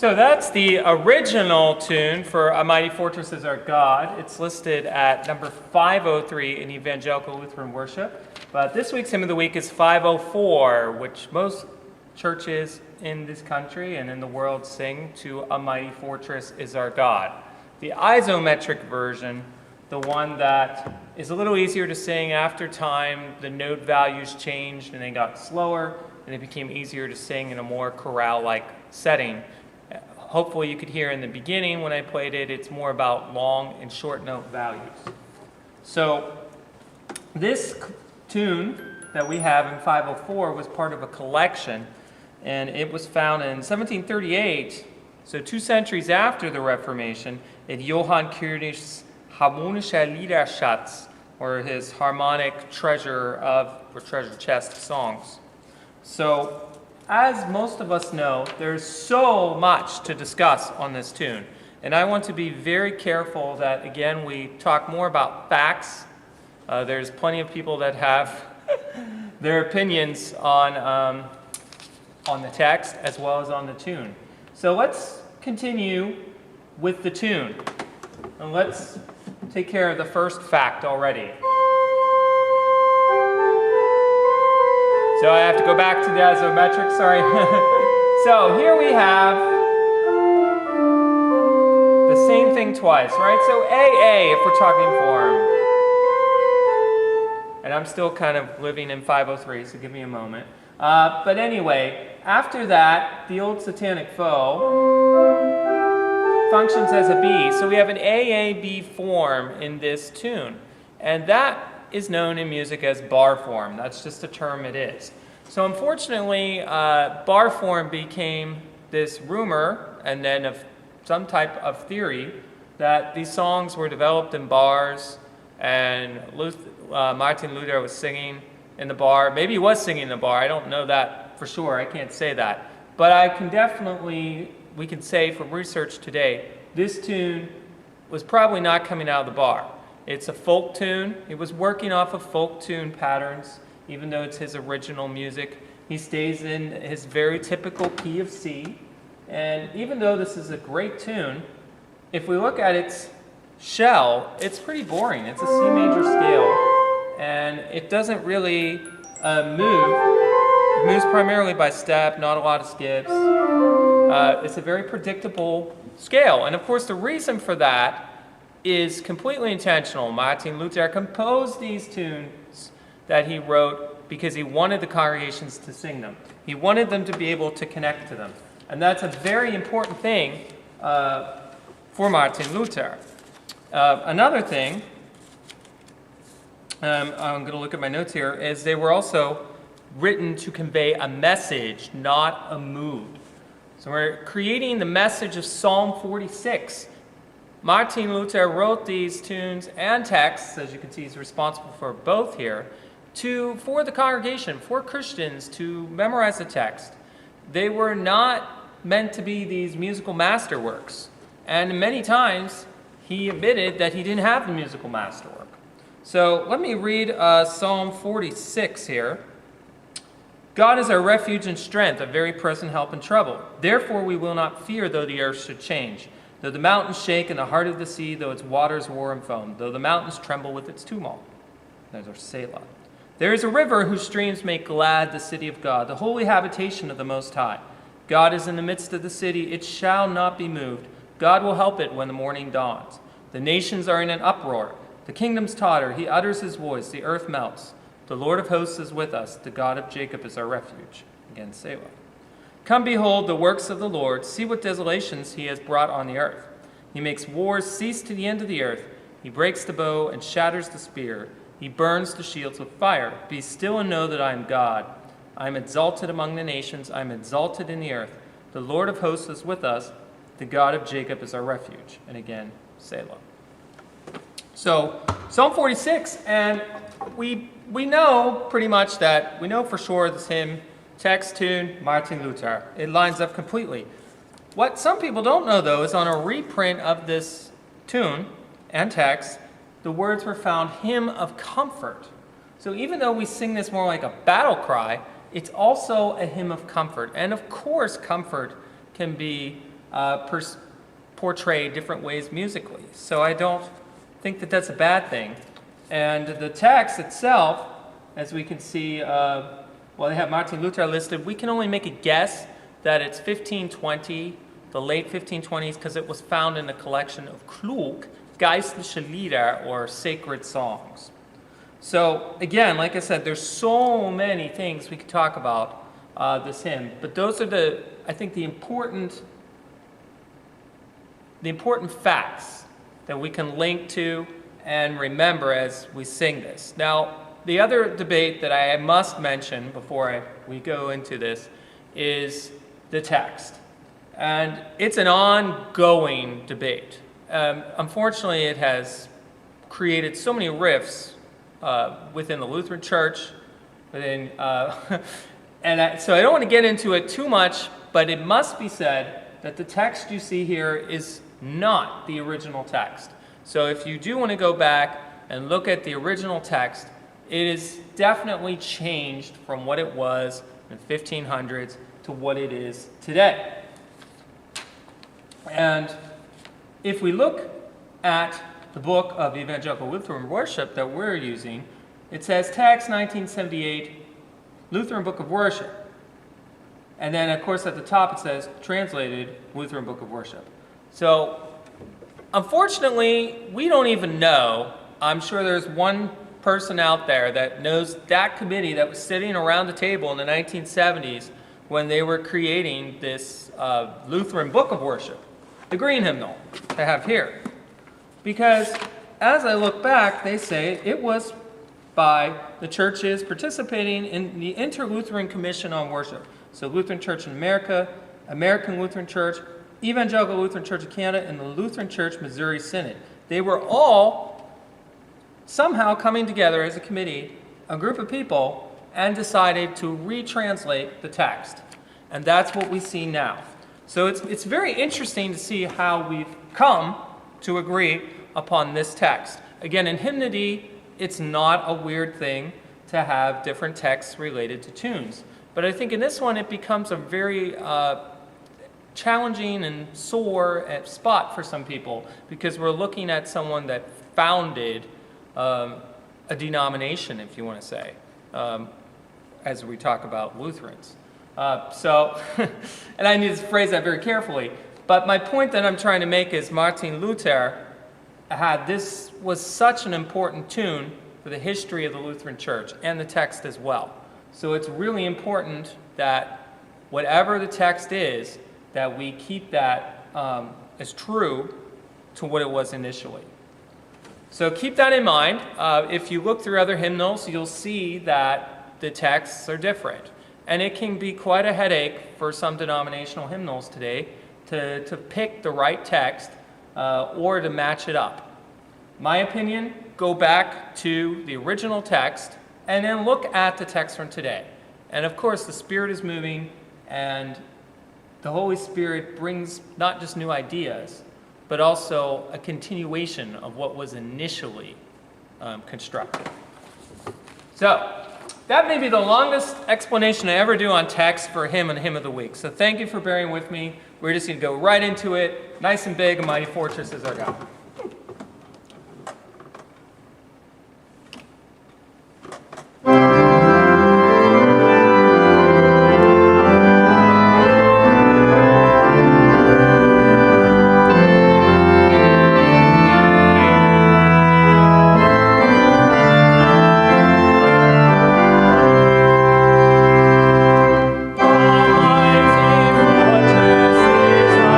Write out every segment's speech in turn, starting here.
So that's the original tune for A Mighty Fortress is Our God. It's listed at number 503 in Evangelical Lutheran Worship. But this week's hymn of the week is 504, which most churches in this country and in the world sing to A Mighty Fortress is Our God. The isometric version, the one that is a little easier to sing after time, the note values changed and they got slower, and it became easier to sing in a more chorale-like setting. Hopefully you could hear in the beginning when I played it, it's more about long and short note values. So this tune that we have in 504 was part of a collection, and it was found in 1738, so 2 centuries after the Reformation, in Johann Königs Harmonischer Liederschatz, or his harmonic treasure chest of songs. So, as most of us know, there's so much to discuss on this tune. And I want to be very careful that, again, we talk more about facts. There's plenty of people that have their opinions on the text as well as on the tune. So let's continue with the tune. And let's take care of the first fact already. So I have to go back to the isometric, sorry. So here we have the same thing twice, right? So AA, if we're talking form. And I'm still kind of living in 503, so give me a moment. But anyway, after that, the old satanic foe functions as a B. So we have an AAB form in this tune. And that is known in music as bar form. That's just a term it is. So unfortunately, bar form became this rumor and then of some type of theory that these songs were developed in bars, and Martin Luther was singing in the bar. Maybe he was singing in the bar. I don't know that for sure. I can't say that. But I can definitely, we can say from research today, this tune was probably not coming out of the bar. It's a folk tune. He was working off of folk tune patterns, even though it's his original music. He stays in his very typical key of C. And even though this is a great tune, if we look at its shell, it's pretty boring. It's a C major scale, and it doesn't really move. It moves primarily by step, not a lot of skips. It's a very predictable scale. And of course, the reason for that is completely intentional. Martin Luther composed these tunes that he wrote because he wanted the congregations to sing them. He wanted them to be able to connect to them. And that's a very important thing for Martin Luther. Another thing, I'm going to look at my notes here, is they were also written to convey a message, not a mood. So we're creating the message of Psalm 46. Martin Luther wrote these tunes and texts, as you can see he's responsible for both here, for the congregation, for Christians to memorize the text. They were not meant to be these musical masterworks. And many times he admitted that he didn't have the musical masterwork. So let me read Psalm 46 here. God is our refuge and strength, a very present help in trouble. Therefore we will not fear though the earth should change. Though the mountains shake in the heart of the sea, though its waters roar and foam, though the mountains tremble with its tumult. There's our Selah. There is a river whose streams make glad the city of God, the holy habitation of the Most High. God is in the midst of the city, it shall not be moved. God will help it when the morning dawns. The nations are in an uproar. The kingdoms totter, he utters his voice, the earth melts. The Lord of hosts is with us, the God of Jacob is our refuge. Again, Selah. Come behold the works of the Lord, see what desolations he has brought on the earth. He makes wars cease to the end of the earth. He breaks the bow and shatters the spear. He burns the shields with fire. Be still and know that I am God. I am exalted among the nations. I am exalted in the earth. The Lord of hosts is with us. The God of Jacob is our refuge. And again, Selah. So, Psalm 46, and we know pretty much that, we know for sure this hymn, text, tune, Martin Luther. It lines up completely. What some people don't know, though, is on a reprint of this tune and text, the words were found hymn of comfort. So even though we sing this more like a battle cry, it's also a hymn of comfort. And of course, comfort can be portray different ways musically. So I don't think that that's a bad thing. And the text itself, as we can see, they have Martin Luther listed. We can only make a guess that it's 1520, the late 1520s, because it was found in a collection of Klug, geistliche Lieder, or sacred songs. So again, like I said, there's so many things we could talk about this hymn, but those are I think the important facts that we can link to and remember as we sing this. Now, the other debate that I must mention before we go into this is the text. And it's an ongoing debate. Unfortunately, it has created so many rifts within the Lutheran Church, so I don't want to get into it too much, but it must be said that the text you see here is not the original text. So if you do want to go back and look at the original text, it is definitely changed from what it was in the 1500s to what it is today. And if we look at the book of Evangelical Lutheran Worship that we're using, it says text 1978, Lutheran Book of Worship. And then, of course, at the top it says translated Lutheran Book of Worship. So, unfortunately, we don't even know. I'm sure there's one person out there that knows that committee that was sitting around the table in the 1970s when they were creating this Lutheran Book of Worship, the green hymnal I have here. Because as I look back, they say it was by the churches participating in the Inter-Lutheran Commission on Worship. So Lutheran Church in America, American Lutheran Church, Evangelical Lutheran Church of Canada, and the Lutheran Church Missouri Synod. They were all somehow coming together as a committee, a group of people, and decided to retranslate the text. And that's what we see now. So it's very interesting to see how we've come to agree upon this text. Again, in hymnody, it's not a weird thing to have different texts related to tunes. But I think in this one, it becomes a very challenging and sore spot for some people because we're looking at someone that founded a denomination, if you want to say, as we talk about Lutherans. And I need to phrase that very carefully, but my point that I'm trying to make is Martin Luther this was such an important tune for the history of the Lutheran Church and the text as well. So it's really important that whatever the text is, that we keep that as true to what it was initially. So keep that in mind. If you look through other hymnals, you'll see that the texts are different. And it can be quite a headache for some denominational hymnals today to pick the right text or to match it up. My opinion, go back to the original text and then look at the text from today. And of course, the Spirit is moving, and the Holy Spirit brings not just new ideas, but also a continuation of what was initially constructed. So, that may be the longest explanation I ever do on text for hymn and hymn of the week. So thank you for bearing with me. We're just going to go right into it. Nice and big, a mighty fortress is our God. Fortress is our God, our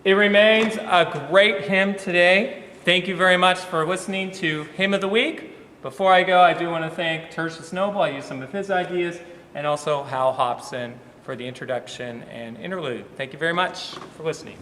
It remains a great hymn today. Thank you very much for listening to Hymn of the Week. Before I go, I do want to thank Tertius Noble. I used some of his ideas, and also Hal Hobson for the introduction and interlude. Thank you very much for listening.